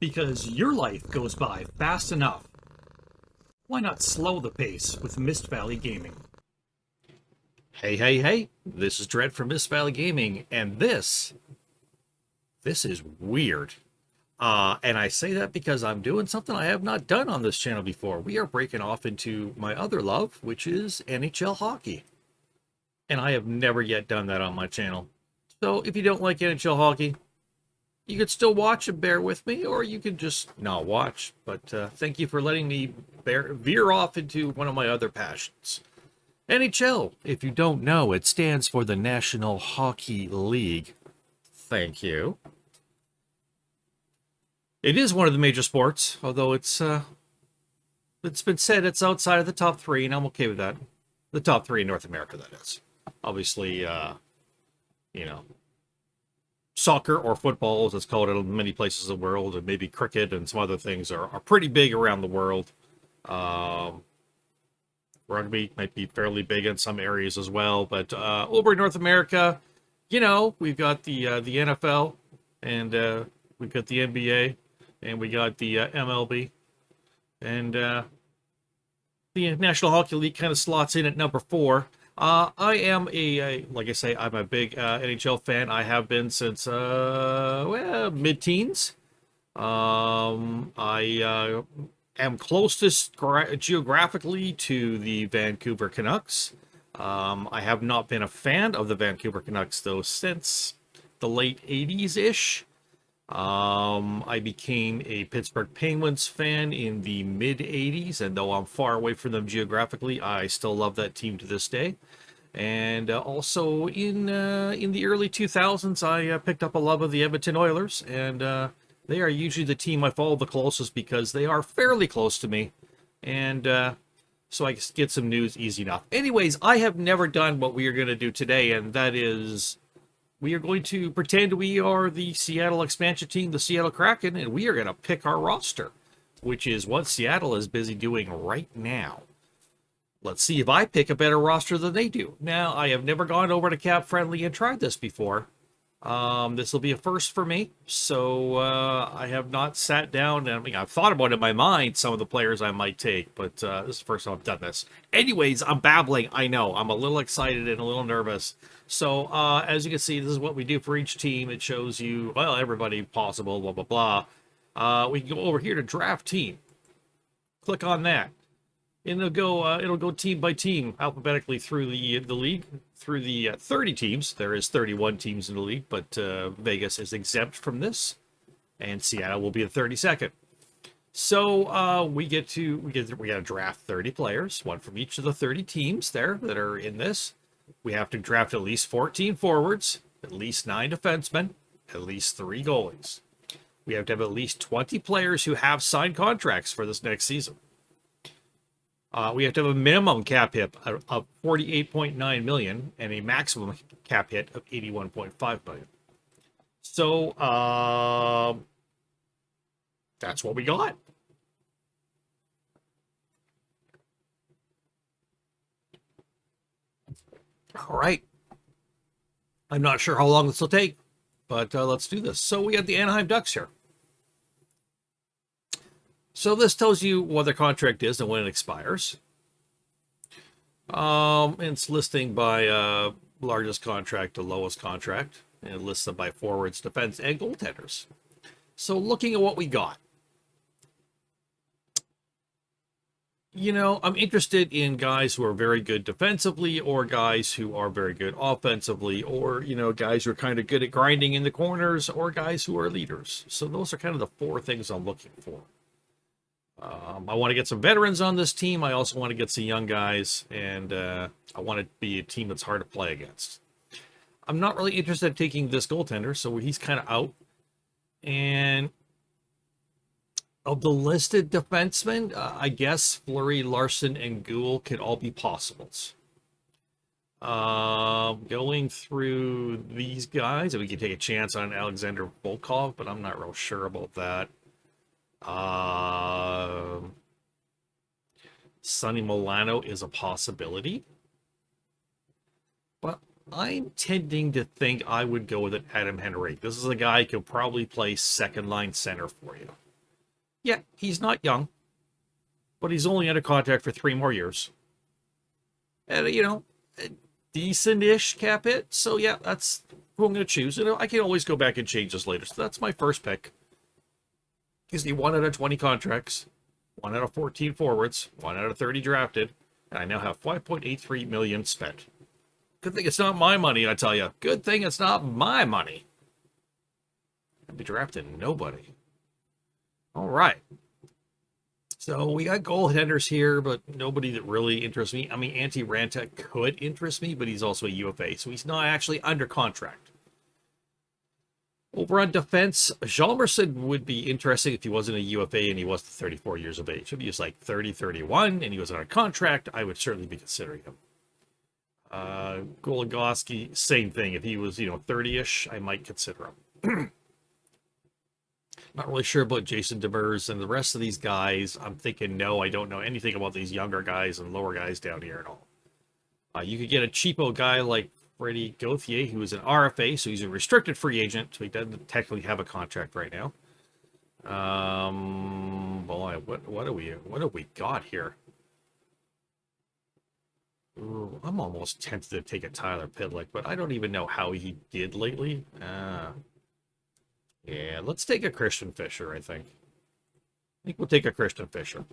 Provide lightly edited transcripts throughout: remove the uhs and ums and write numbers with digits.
Because your life goes by fast enough. Why not slow the pace with Mist Valley Gaming? Hey, this is Dredd from Mist Valley Gaming, and this is weird. And I say that because I'm doing something I have not done on this channel before. We are breaking off into my other love, which is NHL hockey. And I have never yet done that on my channel. So if you don't like NHL hockey, you could still watch and bear with me, or you could just not watch. But thank you for letting me veer off into one of my other passions. NHL, if you don't know, it stands for the National Hockey League. Thank you. It is one of the major sports, although it's been said it's outside of the top three, and I'm okay with that. The top three in North America, that is. Obviously, soccer or football, as it's called in many places of the world, and maybe cricket and some other things are pretty big around the world. Rugby might be fairly big in some areas as well, but over in North America, we've got the NFL, and we've got the NBA, and we got the MLB, and the National Hockey League kind of slots in at number 4. I am like I say, I'm a big NHL fan. I have been since mid-teens. I am closest geographically to the Vancouver Canucks. I have not been a fan of the Vancouver Canucks, though, since the late 80s-ish. I became a Pittsburgh Penguins fan in the mid-80s, and though I'm far away from them geographically, I still love that team to this day. And also in the early 2000s, I picked up a love of the Edmonton Oilers, and they are usually the team I follow the closest because they are fairly close to me, and so I get some news easy enough. Anyways, I have never done what we are going to do today, and that is we are going to pretend we are the Seattle expansion team, the Seattle Kraken, and we are going to pick our roster, which is what Seattle is busy doing right now. Let's see if I pick a better roster than they do. Now, I have never gone over to Cap Friendly and tried this before. This will be a first for me, so I have not sat down. I mean, I've thought about it in my mind, some of the players I might take, but this is the first time I've done this. Anyways, I'm babbling. I know. I'm a little excited and a little nervous. So, as you can see, this is what we do for each team. It shows you, well, everybody possible, blah, blah, blah. We can go over here to draft team. Click on that. And it'll go team by team, alphabetically through the league, through the 30 teams. There is 31 teams in the league, but Vegas is exempt from this, and Seattle will be the 32nd. So we got to draft 30 players, one from each of the 30 teams there that are in this. We have to draft at least 14 forwards, at least 9 defensemen, at least 3 goalies. We have to have at least 20 players who have signed contracts for this next season. We have to have a minimum cap hit of $48.9 million and a maximum cap hit of $81.5 million. So that's what we got. All right. I'm not sure how long this will take, but let's do this. So we have the Anaheim Ducks here. So this tells you what their contract is and when it expires. It's listing by largest contract to lowest contract. And it lists them by forwards, defense, and goaltenders. So looking at what we got. I'm interested in guys who are very good defensively, or guys who are very good offensively, or, guys who are kind of good at grinding in the corners, or guys who are leaders. So those are kind of the 4 things I'm looking for. I want to get some veterans on this team. I also want to get some young guys, and I want to be a team that's hard to play against. I'm not really interested in taking this goaltender, so he's kind of out. And of the listed defensemen, I guess Fleury, Larson, and Gould could all be possibles. Going through these guys, we can take a chance on Alexander Volkov, but I'm not real sure about that. Sonny Milano is a possibility, but I'm tending to think I would go with an Adam Henrique. This is a guy who could probably play second line center for you. Yeah, he's not young, but he's only under contract for 3 more years. And, a decent-ish cap hit. So, yeah, that's who I'm going to choose. I can always go back and change this later. So that's my first pick. He's the 1 out of 20 contracts, 1 out of 14 forwards, 1 out of 30 drafted, and I now have 5.83 million spent. Good thing it's not my money, I tell you. Good thing it's not my money. I'd be drafting nobody. All right. So we got goaltenders here, but nobody that really interests me. I mean, Antti Ranta could interest me, but he's also a UFA, so he's not actually under contract. Over on defense, Hjalmarsson would be interesting if he wasn't a UFA and he was 34 years of age. If he was like 30, 31, and he was on a contract, I would certainly be considering him. Goligoski, same thing. If he was, 30-ish, I might consider him. Not really sure about Jason Demers and the rest of these guys. I'm thinking, no, I don't know anything about these younger guys and lower guys down here at all. You could get a cheapo guy like Freddie Gauthier, who is an RFA, so he's a restricted free agent, so he doesn't technically have a contract right now. Boy, what have we got here? Ooh, I'm almost tempted to take a Tyler Pitlick, but I don't even know how he did lately. Yeah, let's take a Christian Fischer, I think. I think we'll take a Christian Fischer.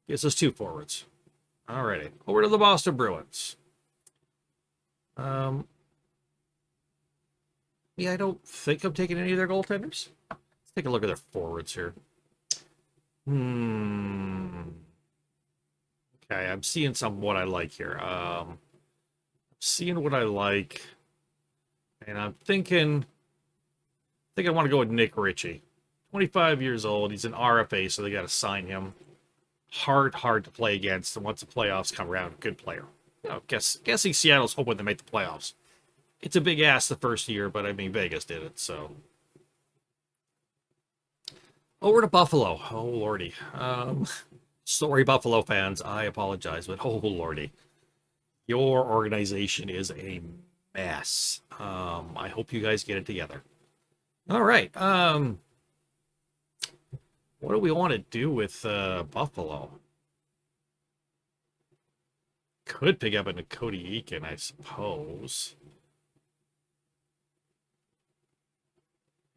Gives us 2 forwards. Alrighty, over to the Boston Bruins. Yeah, I don't think I'm taking any of their goaltenders. Let's take a look at their forwards here. Okay, I'm seeing some what I like here. Seeing what I like, and I'm thinking I want to go with Nick Ritchie. 25 years old. He's an RFA, so they got to sign him. Hard to play against, and once the playoffs come around, good player. Guessing Seattle's hoping to make the playoffs. It's a big ask the first year, but I mean, Vegas did it, so. Over to Buffalo. Oh, lordy. Sorry, Buffalo fans. I apologize, but oh, lordy. Your organization is a mess. I hope you guys get it together. All right. What do we want to do with Buffalo? Could pick up a Cody Eakin, I suppose.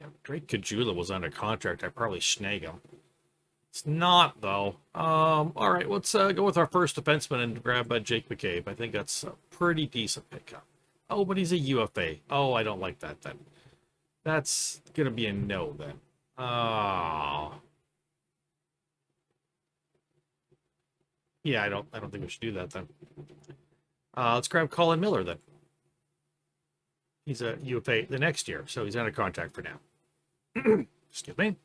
Yeah, Drake Kajula was under contract. I'd probably snag him. It's not, though. All right, let's go with our first defenseman and grab Jake McCabe. I think that's a pretty decent pickup. Oh, but he's a UFA. Oh, I don't like that then. That's gonna be a no then. Oh. Yeah, I don't think we should do that then. Let's grab Colin Miller then. He's a UFA the next year, so he's under contract for now. Excuse me.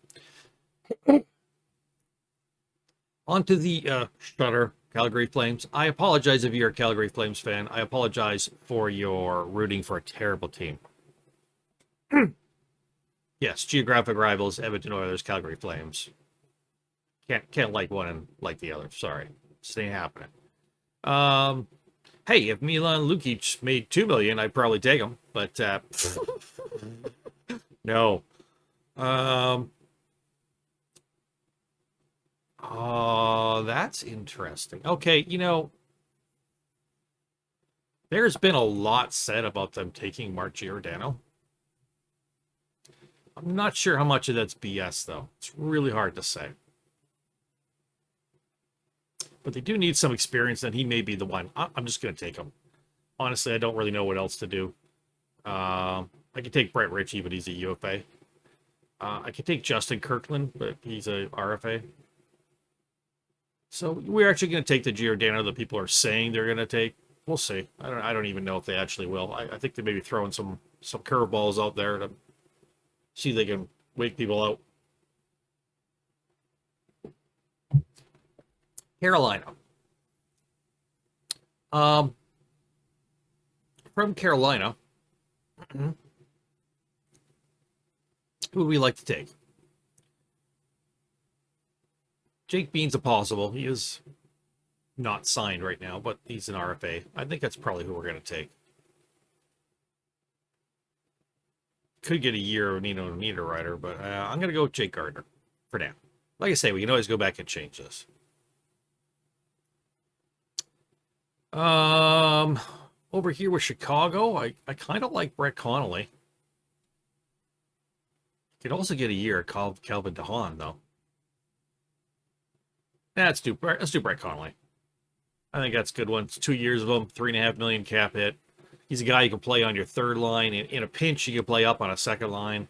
On to the Shutter Calgary Flames. I apologize if you're a Calgary Flames fan. I apologize for your rooting for a terrible team. Yes, geographic rivals, Edmonton Oilers, Calgary Flames. Can't like one and like the other. Sorry. Just ain't happening. Hey, if Milan Lukic made $2 million, I'd probably take him. But no. Oh, that's interesting. Okay, there's been a lot said about them taking Mark Giordano. I'm not sure how much of that's BS, though. It's really hard to say. But they do need some experience, and he may be the one. I'm just going to take him. Honestly, I don't really know what else to do. I could take Brett Ritchie, but he's a UFA. I could take Justin Kirkland, but he's a RFA. So we're actually going to take the Giordano that people are saying they're going to take. We'll see. I don't even know if they actually will. I think they may be throwing some curveballs out there to see if they can wake people out. Carolina. From Carolina, who would we like to take? Jake Bean's a possible. He is not signed right now, but he's an RFA. I think that's probably who we're going to take. Could get a year of Nino Niederreiter, but I'm going to go with Jake Gardner for now. Like I say, we can always go back and change this. Um, Over here with Chicago, I kind of like Brett Connolly. Could also get a year called Calvin DeHaan, though. Let's do Brett Connolly. I think that's a good one. It's 2 years of him, $3.5 million cap hit. He's a guy you can play on your third line. In a pinch, you can play up on a second line,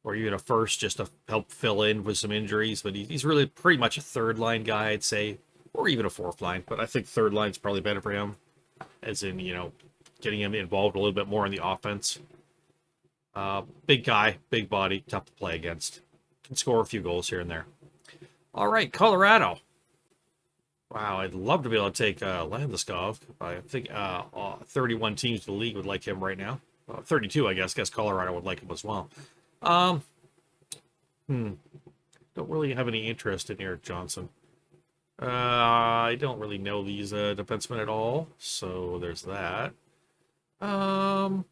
or even a first just to help fill in with some injuries. But he's really pretty much a third line guy, I'd say, or even a fourth line. But I think third line's probably better for him, as in, getting him involved a little bit more in the offense. Big guy, big body, tough to play against. Can score a few goals here and there. All right, Colorado. Wow, I'd love to be able to take Landeskog. I think 31 teams in the league would like him right now. 32, I guess. Guess Colorado would like him as well. Um, Don't really have any interest in Eric Johnson. I don't really know these defensemen at all, so there's that. Um,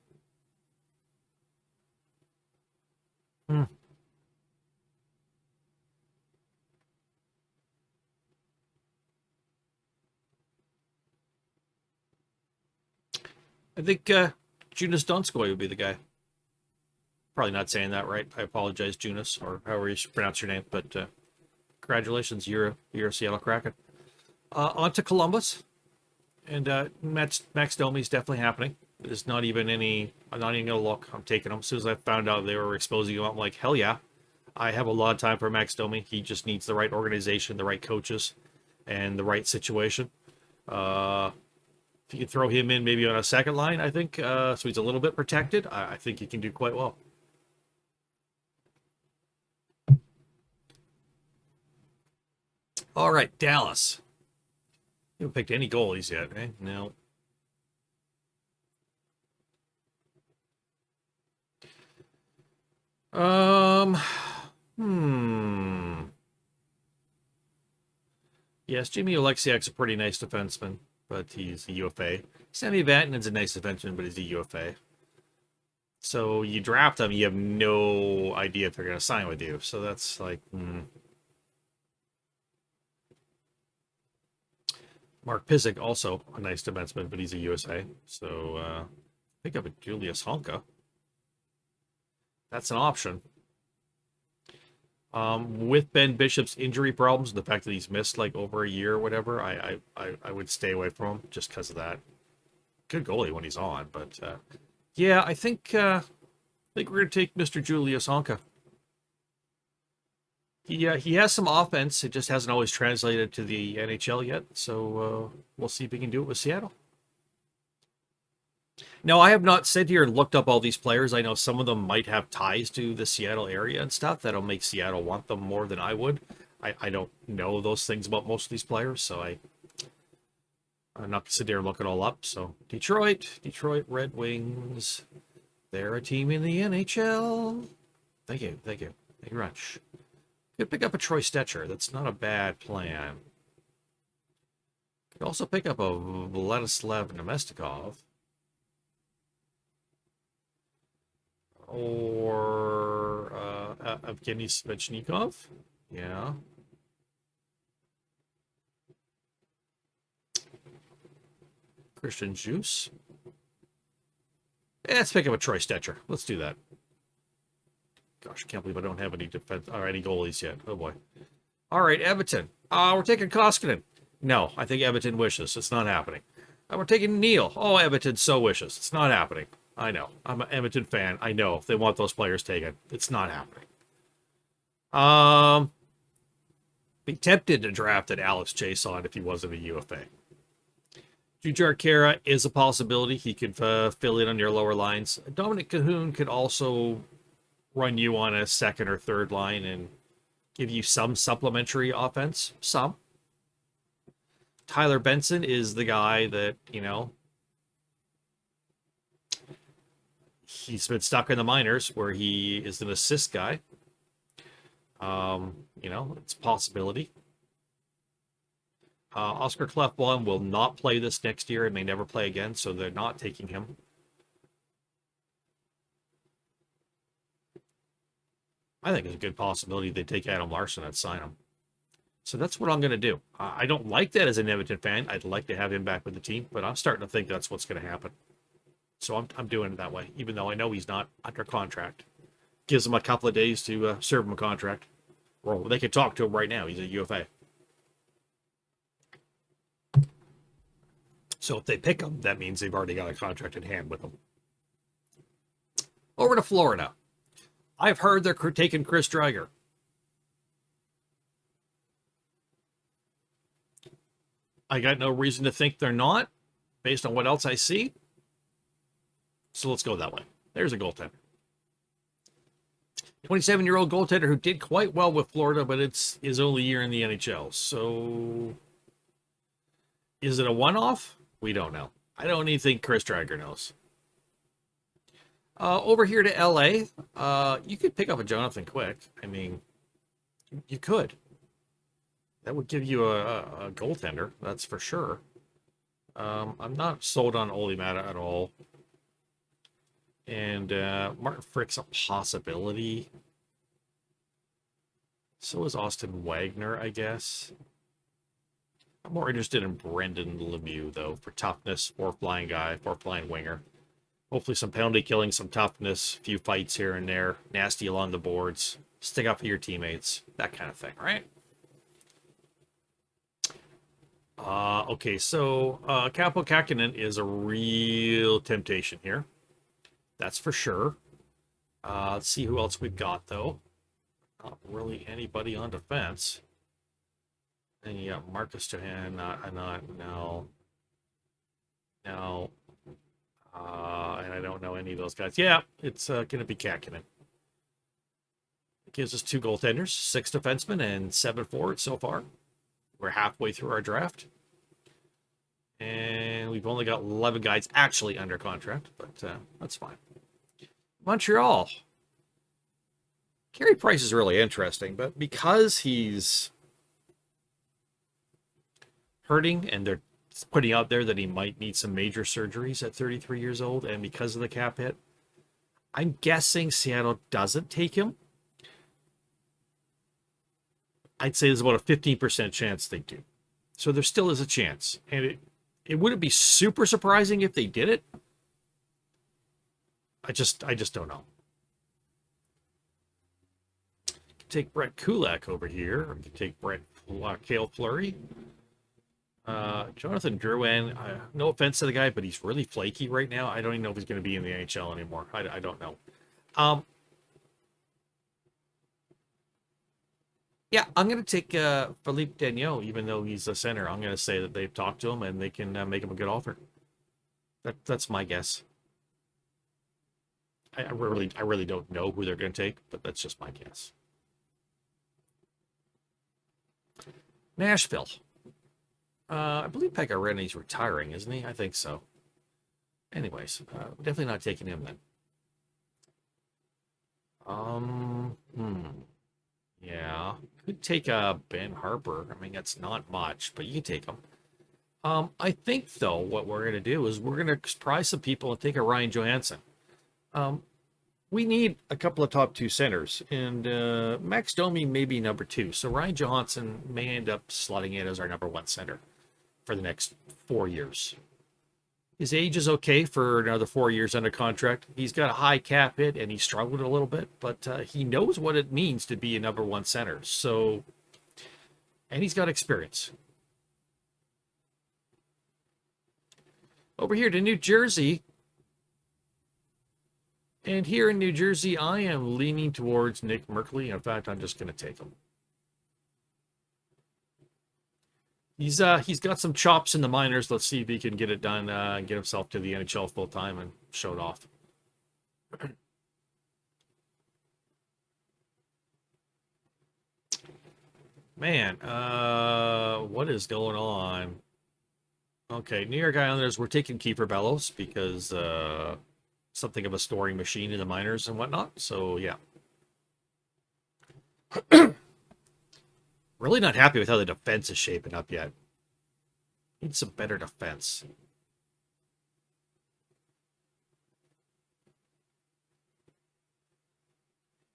hmm. I think Jonas Donskoy would be the guy. Probably not saying that right. I apologize, Jonas, or however you pronounce your name, but congratulations, you're a Seattle Kraken. On to Columbus, and Max Domi's definitely happening. There's not even any. I'm not even gonna look. I'm taking him. As soon as I found out they were exposing him, I'm like, hell yeah. I have a lot of time for Max Domi. He just needs the right organization, the right coaches, and the right situation. If you could throw him in maybe on a second line, I think, so he's a little bit protected, I think he can do quite well. All right, Dallas. You haven't picked any goalies yet, eh? No. Um, hmm. Yes, Jimmy Oleksiak's a pretty nice defenseman, but he's a UFA. Sammy Vatanen's a nice defenseman, but he's a UFA. So you draft them, you have no idea if they're going to sign with you. So that's like, Mark Pysyk, also a nice defenseman, but he's a USA. So pick up a Julius Honka. That's an option. With Ben Bishop's injury problems, the fact that he's missed like over a year or whatever, I would stay away from him just because of that. Good goalie when he's on, but yeah, I think we're gonna take Mr. Julius Honka. He has some offense. It just hasn't always translated to the NHL yet. So we'll see if he can do it with Seattle. No, I have not sat here and looked up all these players. I know some of them might have ties to the Seattle area and stuff that'll make Seattle want them more than I would. I don't know those things about most of these players, so I'm not gonna sit there and look it all up. So Detroit Red Wings, they're a team in the NHL. Thank you, thank you very much. Could pick up a Troy Stetcher. That's not a bad plan. Could also pick up a Vladislav Nemestikov. Or Evgeny Svechnikov. Yeah. Christian Juice. Let's pick up a Troy Stetcher. Let's do that. Gosh, I can't believe I don't have any defense or any goalies yet. Oh boy. All right, Edmonton. We're taking Koskinen. No, I think Edmonton wishes. It's not happening. We're taking Neal. Oh, Edmonton so wishes. It's not happening. I know. I'm an Edmonton fan. I know they want those players taken. It's not happening. Be tempted to draft an Alex Chason if he wasn't a UFA. Jujhar Khaira is a possibility. He could fill in on your lower lines. Dominic Cahoon could also run you on a second or third line and give you some supplementary offense. Some. Tyler Benson is the guy that, he's been stuck in the minors where he is an assist guy. It's a possibility. Oscar Klefbom will not play this next year and may never play again, so they're not taking him. I think it's a good possibility they take Adam Larson and sign him. So that's what I'm going to do. I don't like that as an Edmonton fan. I'd like to have him back with the team, but I'm starting to think that's what's going to happen. So I'm doing it that way, even though I know he's not under contract. Gives him a couple of days to serve him a contract. Well, they could talk to him right now. He's a UFA. So if they pick him, that means they've already got a contract in hand with him. Over to Florida. I've heard they're taking Chris Driedger. I got no reason to think they're not, based on what else I see. So let's go that way. There's a goaltender. 27-year-old goaltender who did quite well with Florida, but it's his only year in the NHL. So is it a one-off? We don't know. I don't even think Chris Driedger knows. Over here to LA, you could pick up a Jonathan Quick. I mean, you could. That would give you a goaltender, that's for sure. I'm not sold on Olli Määttä at all. And Martin Frick's a possibility. So is Austin Wagner, I guess. I'm more interested in Brendan Lemieux, though, for toughness, fourth line guy, fourth line winger. Hopefully some penalty killing, some toughness, a few fights here and there, nasty along the boards, stick up for your teammates, that kind of thing, right? Okay, so Kaapo Kähkönen is a real temptation here. That's for sure. Let's see who else we've got, though. Not really anybody on defense. And you got Marcus Johansson, no. And I don't know any of those guys. Yeah, it's going to be Kähkönen. It gives us 2 goaltenders, 6 defensemen, and 7 forwards so far. We're halfway through our draft. And we've only got 11 guys actually under contract, but that's fine. Montreal. Carey Price is really interesting, but because he's hurting and they're putting out there that he might need some major surgeries at 33 years old, and because of the cap hit, I'm guessing Seattle doesn't take him. I'd say there's about a 15% chance they do. So there still is a chance. And it wouldn't be super surprising if they did it. I just don't know. Take Brett Kulak over here. Or take Cale Fleury. Jonathan Drouin, no offense to the guy, but he's really flaky right now. I don't even know if he's going to be in the NHL anymore. I don't know. Yeah, I'm going to take Philippe Dagneau, even though he's a center. I'm going to say that they've talked to him and they can make him a good offer. That's my guess. I really don't know who they're going to take, but that's just my guess. Nashville. I believe Pekka Rinne's retiring, isn't he? I think so. Anyways, definitely not taking him then. Yeah, could take Ben Harper. I mean, that's not much, but you can take him. I think though, what we're gonna do is we're gonna surprise some people and take a Ryan Johansson. We need a couple of top 2 centers, and Max Domi may be number 2, so Ryan Johansson may end up slotting in as our number 1 center for the next 4 years. His age is okay for another 4 years under contract. He's got a high cap hit, and he struggled a little bit, but he knows what it means to be a number 1 center. So, and he's got experience. Over here to New Jersey. And here in New Jersey, I am leaning towards Nick Merkley. In fact, I'm just going to take him. He's got some chops in the minors. Let's see if he can get it done and get himself to the NHL full time and show it off. Man, what is going on? Okay, New York Islanders, we're taking Kiefer Bellows because something of a scoring machine in the minors and whatnot. So, yeah. Really not happy with how the defense is shaping up yet. Need some better defense.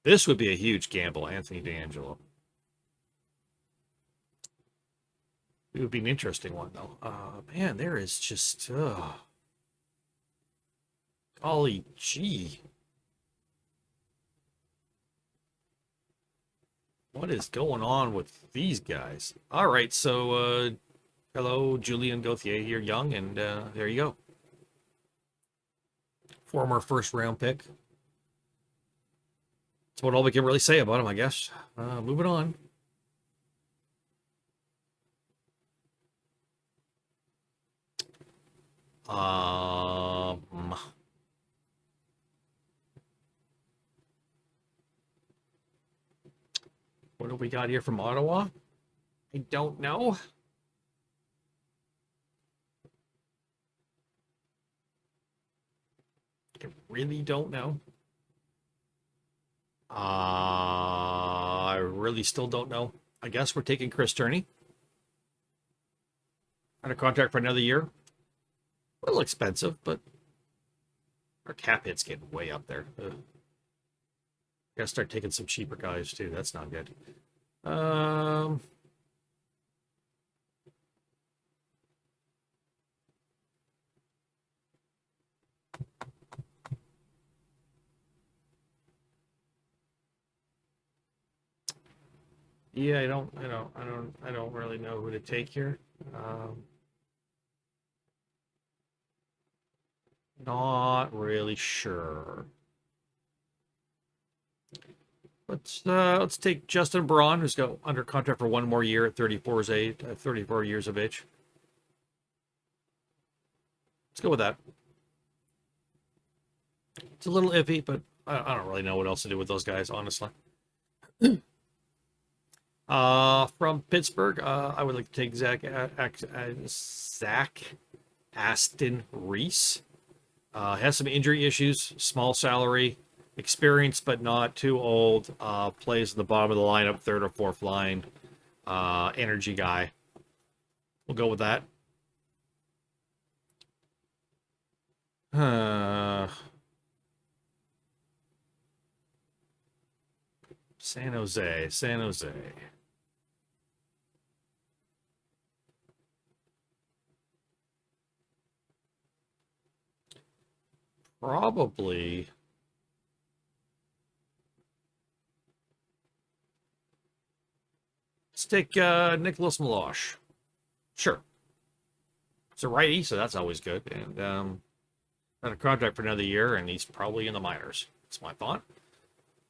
This would be a huge gamble, Anthony D'Angelo. It would be an interesting one, though. Man, there is just... golly gee. What is going on with these guys? All right, so hello, Julian Gauthier here, young, and there you go. Former first-round pick. That's about all we can really say about him, I guess. Moving on. What do we got here from Ottawa? I don't know. I really don't know. I really still don't know. I guess we're taking Chris Turney. Under contract for another year. A little expensive, but our cap hit's getting way up there. Gotta start taking some cheaper guys too. That's not good. Yeah, I don't really know who to take here. Not really sure. Let's take Justin Braun, who's got under contract for one more year at 34 years of age. Let's go with that. It's a little iffy, but I don't really know what else to do with those guys, honestly. From Pittsburgh, I would like to take Zach Aston Reese. Has some injury issues, small salary, experienced but not too old. Plays in the bottom of the lineup, third or fourth line. Energy guy. We'll go with that. San Jose. Probably. Let's take Nicholas Milosh. Sure. It's a righty, so that's always good. And got a contract for another year, and he's probably in the minors. That's my thought.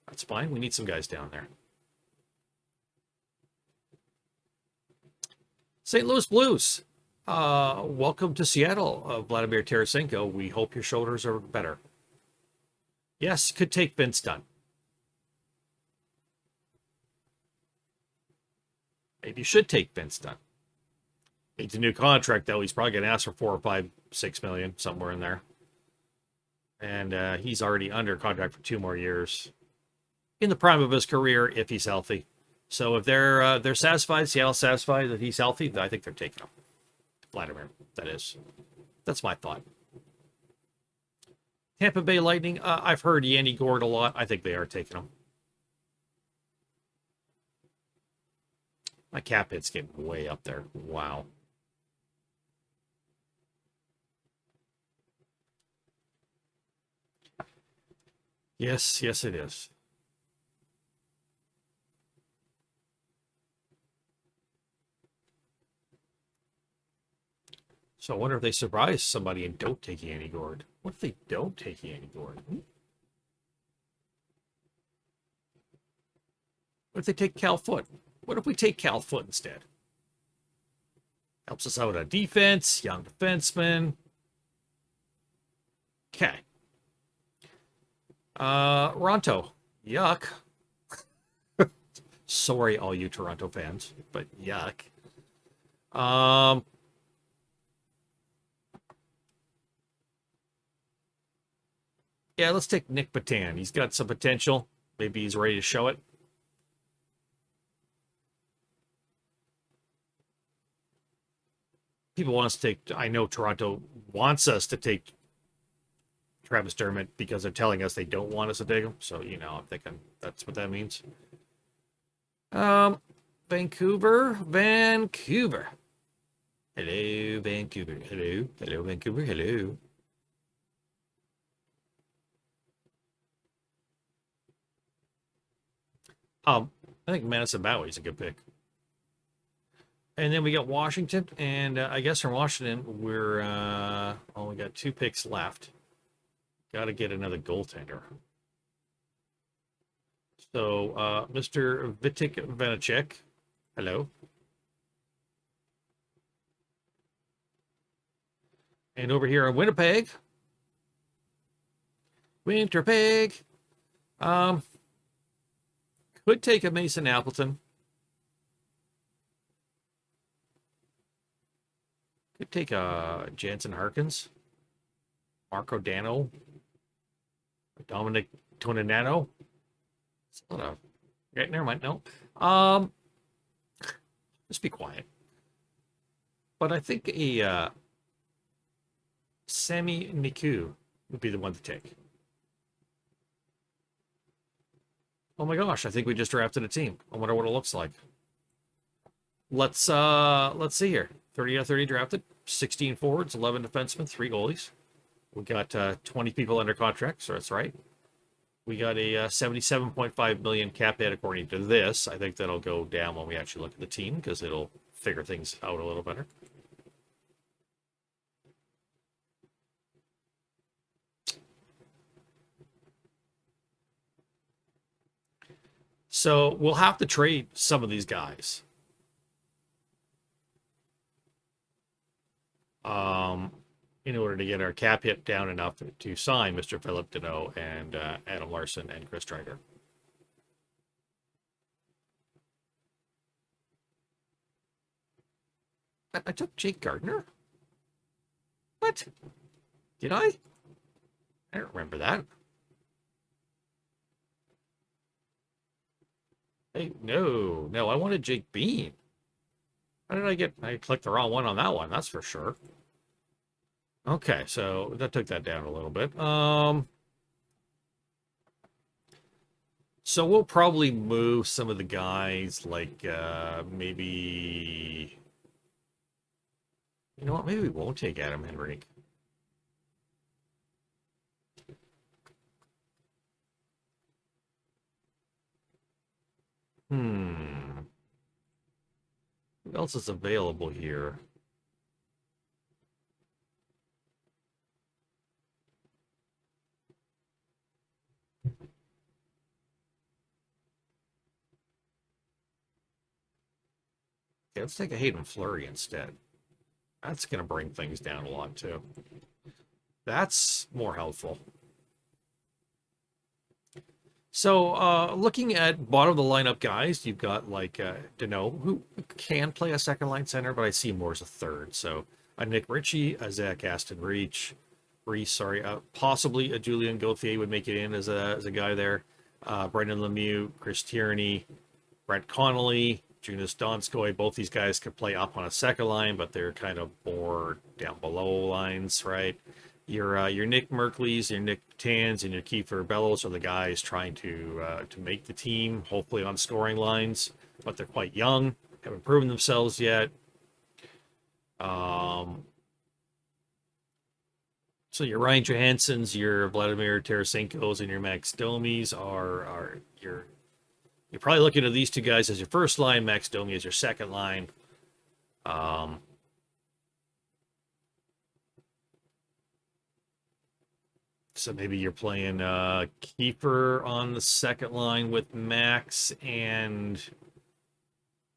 That's fine. We need some guys down there. St. Louis Blues. Welcome to Seattle, Vladimir Tarasenko. We hope your shoulders are better. Yes, could take Vince Dunn. Maybe you should take Vince Dunn. It's a new contract, though. He's probably going to ask for 4 or 5, 6 million, somewhere in there. And he's already under contract for 2 more years. In the prime of his career, if he's healthy. So if they're satisfied, Seattle's satisfied that he's healthy, I think they're taking him. Vladimir, that is. That's my thought. Tampa Bay Lightning, I've heard Yanni Gourde a lot. I think they are taking him. My cap hit's getting way up there. Wow. Yes, it is. So I wonder if they surprise somebody and don't take Yanni Gourde. What if they don't take Yanni Gourde? What if they take Cal Foote? What if we take Cal Foote instead? Helps us out on defense, young defenseman. Okay. Ronto. Yuck. Sorry, all you Toronto fans, but yuck. Yeah, let's take Nick Patan. He's got some potential. Maybe he's ready to show it. People want us to take... I know Toronto wants us to take Travis Dermott because they're telling us they don't want us to take him. So, you know, I'm thinking that's what that means. Um, Vancouver. Hello, Vancouver. Hello, Vancouver. Hello. I think Madison Bowie is a good pick. And then we got Washington, and I guess from Washington, we got 2 picks left. Got to get another goaltender. So, Mr. Vitek Vanacek, hello. And over here in Winnipeg, um, could take a Mason Appleton. Could take a Jansen Harkins, Marco Dano, Dominic Toninato. Okay, never mind. No. Just be quiet. But I think a Sami Niku would be the one to take. Oh my gosh, I think we just drafted a team. I wonder what it looks like. Let's see here. 30 out of 30 drafted, 16 forwards, 11 defensemen, 3 goalies. We got 20 people under contract, so that's right. We got a 77.5 million cap hit according to this. I think that'll go down when we actually look at the team because it'll figure things out a little better. So we'll have to trade some of these guys. In order to get our cap hit down enough to sign Mr. Philip Deneau and Adam Larson and Chris Strider. I took Jake Gardner? What? Did I? I don't remember that. Hey, no, I wanted Jake Bean. How did I clicked the wrong one on that one, that's for sure. Okay, so that took that down a little bit. So we'll probably move some of the guys, like maybe. You know what? Maybe we won't take Adam Henrique. Who else is available here? Okay, let's take a Hayden Fleury instead. That's going to bring things down a lot, too. That's more helpful. So, looking at bottom of the lineup guys, you've got like Deneau, who can play a second line center, but I see more as a third. So, a Nick Ritchie, a Zach Aston Reese, possibly a Julian Gauthier would make it in as a guy there. Brendan Lemieux, Chris Tierney, Brett Connolly, Jonas Donskoy. Both these guys could play up on a second line, but they're kind of more down below lines, right? Your Nick Merkleys, your Nick Tans, and your Kiefer Bellows are the guys trying to make the team, hopefully on scoring lines, but they're quite young, haven't proven themselves yet. So your Ryan Johanssons, your Vladimir Tarasenko's, and your Max Domis are you're probably looking at these two guys as your first line, Max Domi as your second line. So maybe you're playing Kiefer on the second line with Max and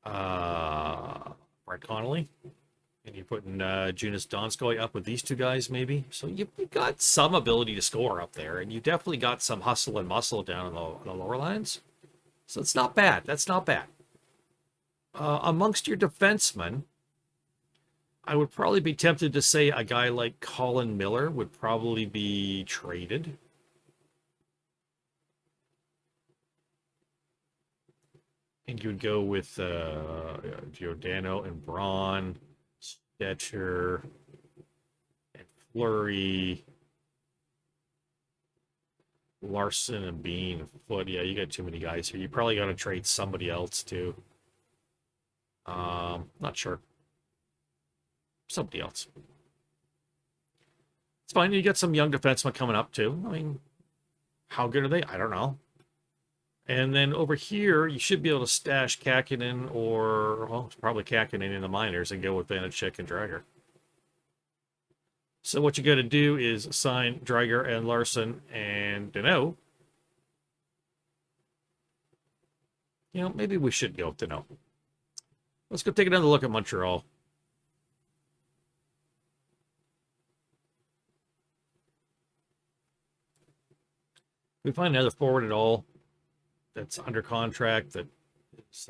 Brett Connolly. And you're putting Jonas Donskoy up with these two guys, maybe. So you've got some ability to score up there, and you definitely got some hustle and muscle down on the lower lines. So it's not bad. That's not bad. Amongst your defensemen, I would probably be tempted to say a guy like Colin Miller would probably be traded. And you would go with Giordano and Braun, Stetcher, and Fleury. Larson and Bean, Foot. Yeah, you got too many guys here. You probably got to trade somebody else too. Not sure. Somebody else. It's fine. You got some young defensemen coming up too. I mean, how good are they? I don't know. And then over here, you should be able to stash Kakinen or, well, probably Kakinen in the minors and go with Vanacek and Drager. So what you got to do is sign Drager and Larson and Deneau. You know, maybe we should go with Deneau. Let's go take another look at Montreal. If we find another forward at all that's under contract, that is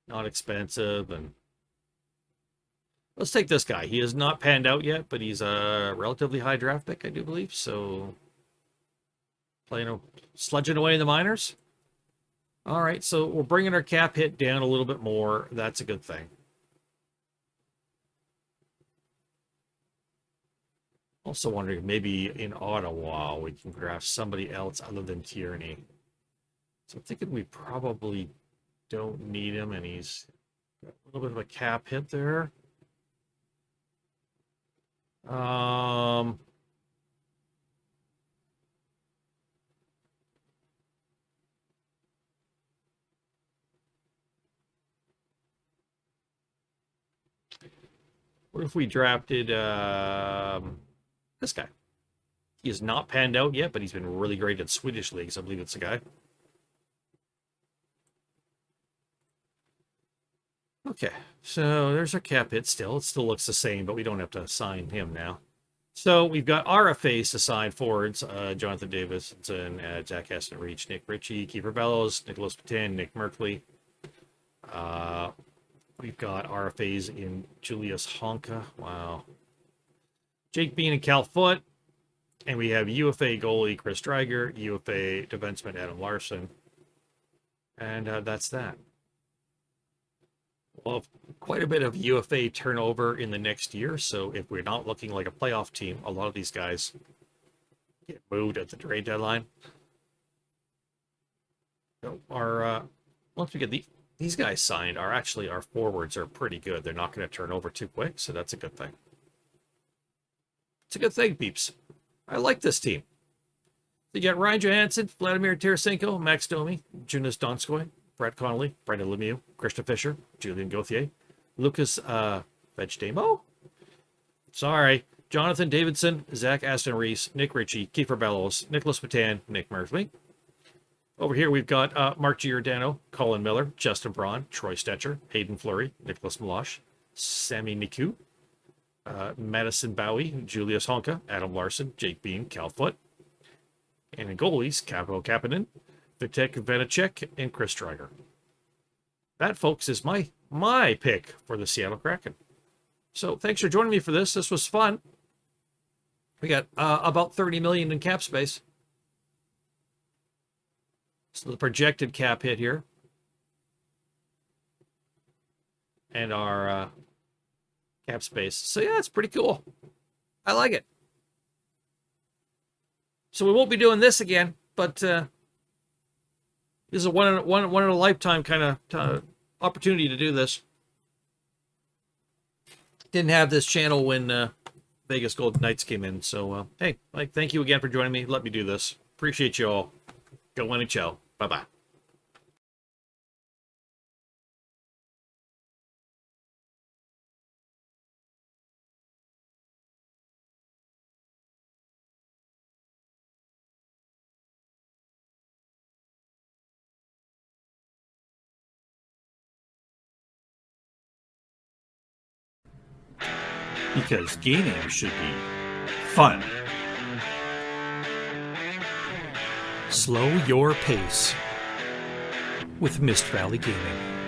not expensive, and let's take this guy. He has not panned out yet, but he's a relatively high draft pick, I do believe. So playing, sludging away in the minors. All right, so we're bringing our cap hit down a little bit more. That's a good thing. Also wondering if maybe in Ottawa we can draft somebody else other than Tierney. So I'm thinking we probably don't need him, and he's got a little bit of a cap hit there. What if we drafted this guy? He has not panned out yet, but he's been really great at Swedish leagues. I believe it's the guy. Okay, so there's our cap hit still. It still looks the same, but we don't have to sign him now. So we've got RFAs to sign forwards. Jonathan Davidson, Zach Aston-Reach, Nick Ritchie, Kiefer Bellows, Nicholas Patin, Nick Merkley. We've got RFAs in Julius Honka. Wow. Jake Bean and Cal Foote. And we have UFA goalie Chris Driger, UFA defenseman Adam Larson. And that's that. We'll have quite a bit of UFA turnover in the next year. So if we're not looking like a playoff team, a lot of these guys get moved at the trade deadline. So once we get these guys signed, our forwards are pretty good. They're not going to turn over too quick, so that's a good thing. It's a good thing, peeps. I like this team. You got Ryan Johansson, Vladimir Tarasenko, Max Domi, Jonas Donskoy, Brett Connolly, Brendan Lemieux, Christian Fisher, Julian Gauthier, Lucas Vejdemo. Sorry. Jonathan Davidson, Zach Aston-Reese, Nick Ritchie, Kiefer Bellows, Nicholas Patan, Nick Merkley. Over here, we've got Mark Giordano, Colin Miller, Justin Braun, Troy Stetcher, Hayden Fleury, Nicholas Meloche, Sami Niku, Madison Bowie, Julius Honka, Adam Larson, Jake Bean, Cal Foote. And in goalies, Capo Kapanen, Vitek Vanacek, and Chris Driger. That, folks, is my pick for the Seattle Kraken. So thanks for joining me for this. This was fun. We got about $30 million in cap space. So the projected cap hit here. And our cap space. So yeah, it's pretty cool. I like it. So we won't be doing this again, but this is a one in a lifetime kind of opportunity to do this. Didn't have this channel when Vegas Golden Knights came in. So hey, Mike, thank you again for joining me. Let me do this. Appreciate you all. Go NHL. Bye-bye. Because gaming should be fun. Slow your pace with Mist Valley Gaming.